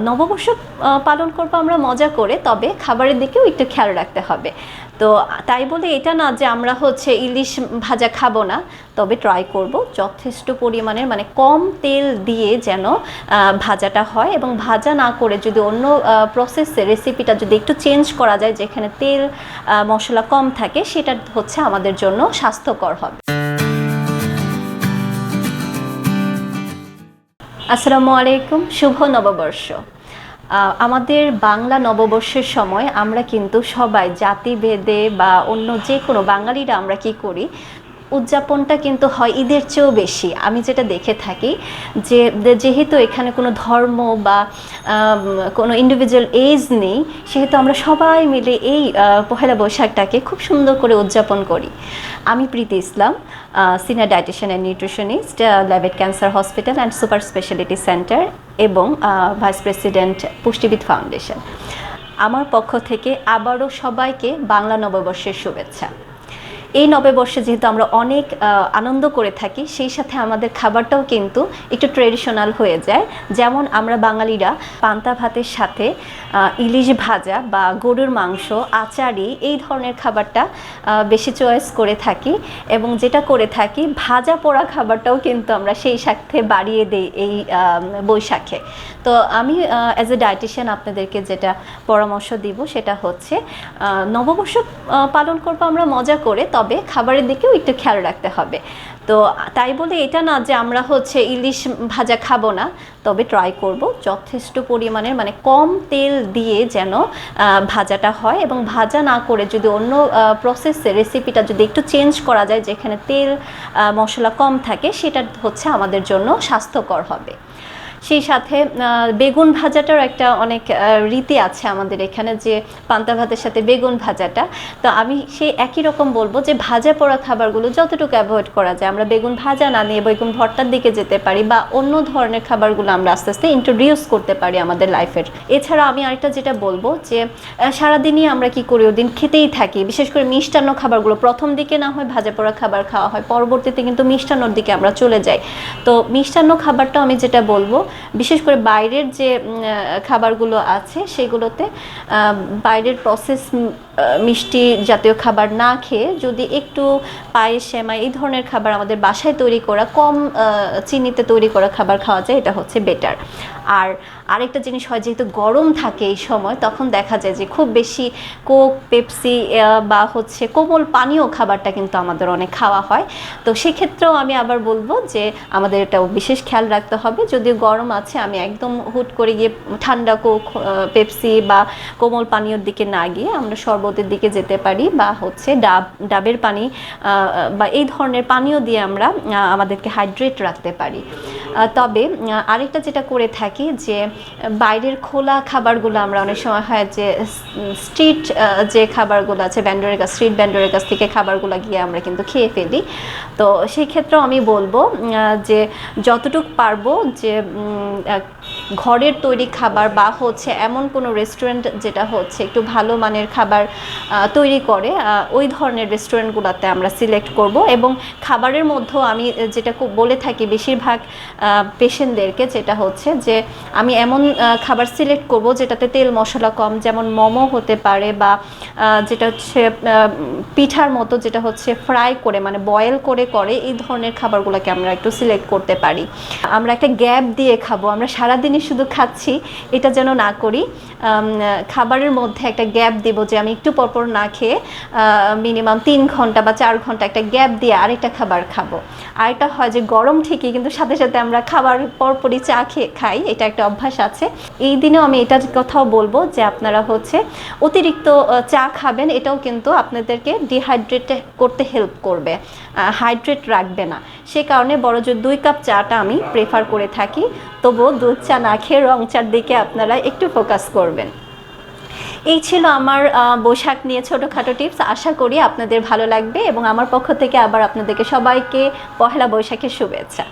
নববর্ষ পালন করব আমরা মজা করে, তবে খাবারের দিকেও একটু খেয়াল রাখতে হবে। তো তাই বলে এটা না যে আমরা হচ্ছে ইলিশ ভাজা খাবো না, তবে ট্রাই করব যথেষ্ট পরিমাণের মানে কম তেল দিয়ে যেন ভাজাটা হয়, এবং ভাজা না করে যদি অন্য প্রসেসে রেসিপিটা যদি একটু চেঞ্জ করা যায়, যেখানে তেল মশলা কম থাকে, সেটা হচ্ছে আমাদের জন্য স্বাস্থ্যকর হবে। আসসালামু আলাইকুম, শুভ নববর্ষ। আমাদের বাংলা নববর্ষের সময় আমরা কিন্তু সবাই জাতিভেদে বা অন্য যে কোনো বাঙালিরা আমরা কি করি, উদযাপনটা কিন্তু হয় ঈদের চেয়েও বেশি। আমি যেটা দেখে থাকি যে যেহেতু এখানে কোনো ধর্ম বা কোনো ইন্ডিভিজুয়াল এজ নেই, সেহেতু আমরা সবাই মিলে এই পহেলা বৈশাখটাকে খুব সুন্দর করে উদযাপন করি। আমি Preeti Islam, senior dietitian and nutritionist, লেভেট cancer hospital and super speciality centre এবং ভাইস প্রেসিডেন্ট পুষ্টিবিদ ফাউন্ডেশন। আমার পক্ষ থেকে আবারও সবাইকে বাংলা নববর্ষের শুভেচ্ছা। এই নববর্ষে যেহেতু আমরা অনেক আনন্দ করে থাকি, সেই সাথে আমাদের খাবারটাও কিন্তু একটু ট্রেডিশনাল হয়ে যায়। যেমন আমরা বাঙালিরা পান্তা ভাতের সাথে ইলিশ ভাজা বা গরুর মাংস, আচারি এই ধরনের খাবারটা বেশি চয়েস করে থাকি, এবং যেটা করে থাকি ভাজা পোড়া খাবারটাও কিন্তু আমরা সেই সাথে বাড়িয়ে দিই এই বৈশাখে। তো আমি অ্যাজ এ ডায়েটিশিয়ান আপনাদেরকে যেটা পরামর্শ দিব সেটা হচ্ছে নববর্ষ পালন করবো আমরা মজা করে, তবে খাবারের দিকেও একটু খেয়াল রাখতে হবে। তো তাই বলে এটা না যে আমরা হচ্ছে ইলিশ ভাজা খাবো না, তবে ট্রাই করব যথেষ্ট পরিমাণের মানে কম তেল দিয়ে যেন ভাজাটা হয়, এবং ভাজা না করে যদি অন্য প্রসেসে রেসিপিটা যদি একটু চেঞ্জ করা যায়, যেখানে তেল মশলা কম থাকে, সেটা হচ্ছে আমাদের জন্য স্বাস্থ্যকর হবে। সেই সাথে বেগুন ভাজাটার একটা অনেক রীতি আছে আমাদের এখানে, যে পান্তা ভাতের সাথে বেগুন ভাজাটা। তো আমি সেই একই রকম বলবো যে ভাজা পোড়া খাবারগুলো যতটুকু অ্যাভয়েড করা যায়, আমরা বেগুন ভাজা না নিয়ে বেগুন ভর্তার দিকে যেতে পারি, বা অন্য ধরনের খাবারগুলো আমরা আস্তে আস্তে ইন্ট্রোডিউস করতে পারি আমাদের লাইফের। এছাড়া আমি আরেকটা যেটা বলবো যে সারাদিনই আমরা কি করি, ওদিন খেতেই থাকি, বিশেষ করে মিষ্টান্ন খাবারগুলো। প্রথম দিকে না হয় ভাজা পোড়া খাবার খাওয়া হয়, পরবর্তীতে কিন্তু মিষ্টান্নর দিকে আমরা চলে যাই। তো মিষ্টান্ন খাবারটাও আমি যেটা বলবো, বিশেষ করে বাইরের যে খাবারগুলো আছে সেগুলোতে বাইরের প্রসেস মিষ্টি জাতীয় খাবার না খেয়ে যদি একটু পায়েস, সেমাই এই ধরনের খাবার আমাদের বাসায় তৈরি করা, কম চিনিতে তৈরি করা খাবার খাওয়া যায়, এটা হচ্ছে বেটার। আর আরেকটা জিনিস হয়, যেহেতু গরম থাকে এই সময়, তখন দেখা যায় যে খুব বেশি কোক, পেপসি বা হচ্ছে কোমল পানীয় খাবারটা কিন্তু আমাদের অনেক খাওয়া হয়। তো সেক্ষেত্রেও আমি আবার বলবো যে আমাদের এটাও বিশেষ খেয়াল রাখতে হবে। যদিও গরম আছে, আমি একদম হুট করে গিয়ে ঠান্ডা কোক, পেপসি বা কোমল পানীয়র দিকে না গিয়ে আমরা শরবতের দিকে যেতে পারি, বা হচ্ছে ডাবের পানি বা এই ধরনের পানীয় দিয়ে আমরা আমাদেরকে হাইড্রেট রাখতে পারি। তবে আরেকটা যেটা করে থাকি, যে বাইরের খোলা খাবারগুলো আমরা অনেক সময় হয় যে স্ট্রিট যে খাবারগুলো আছে ভ্যান্ডরের কাছ, স্ট্রিট ভ্যান্ডরের কাছ থেকে খাবারগুলো গিয়ে আমরা কিন্তু খেয়ে ফেলি। তো সেই ক্ষেত্রেও আমি বলবো যে যতটুকু পারবো যে ঘরের তৈরি খাবার, বা হচ্ছে এমন কোনো রেস্টুরেন্ট যেটা হচ্ছে একটু ভালো মানের খাবার তৈরি করে, ওই ধরনের রেস্টুরেন্টগুলোতে আমরা সিলেক্ট করব। এবং খাবারের মধ্যেও আমি যেটা বলে থাকি বেশিরভাগ পেশেন্টদেরকে, যেটা হচ্ছে যে আমি এমন খাবার সিলেক্ট করব যেটাতে তেল মশলা কম, যেমন মোমো হতে পারে, বা যেটা হচ্ছে পিঠার মতো, যেটা হচ্ছে ফ্রাই করে মানে বয়েল করে এই ধরনের খাবারগুলোকে আমরা একটু সিলেক্ট করতে পারি। আমরা একটা গ্যাপ দিয়ে খাবো, আমরা সারাদিনই শুধু খাচ্ছি এটা যেন না করি। খাবারের মধ্যে একটা গ্যাপ দেবো, যে আমি একটু পরপর না খেয়ে মিনিমাম 3 ঘন্টা বা 4 ঘন্টা একটা গ্যাপ দিয়ে আরেকটা খাবার খাবো। আরেকটা হয় যে গরম ঠিকই, কিন্তু সাথে সাথে আমরা খাবার পরপরই চা খাই, এটা একটা অভ্যাস আছে। এই দিনেও আমি এটার কথাও বলবো যে আপনারা হচ্ছে অতিরিক্ত চা খাবেন, এটাও কিন্তু আপনাদেরকে ডিহাইড্রেট করতে হেল্প করবে, হাইড্রেট রাখবে না। সে কারণে বড় জোর 2 কাপ চাটা আমি প্রেফার করে থাকি। তবুও দুধ চা না খেয়ে রং চার দিকে আপনারা একটু ফোকাস করবেন। এই ছিল আমার বৈশাখ নিয়ে ছোটোখাটো টিপস। আশা করি আপনাদের ভালো লাগবে, এবং আমার পক্ষ থেকে আবার আপনাদেরকে সবাইকে পহেলা বৈশাখের শুভেচ্ছা।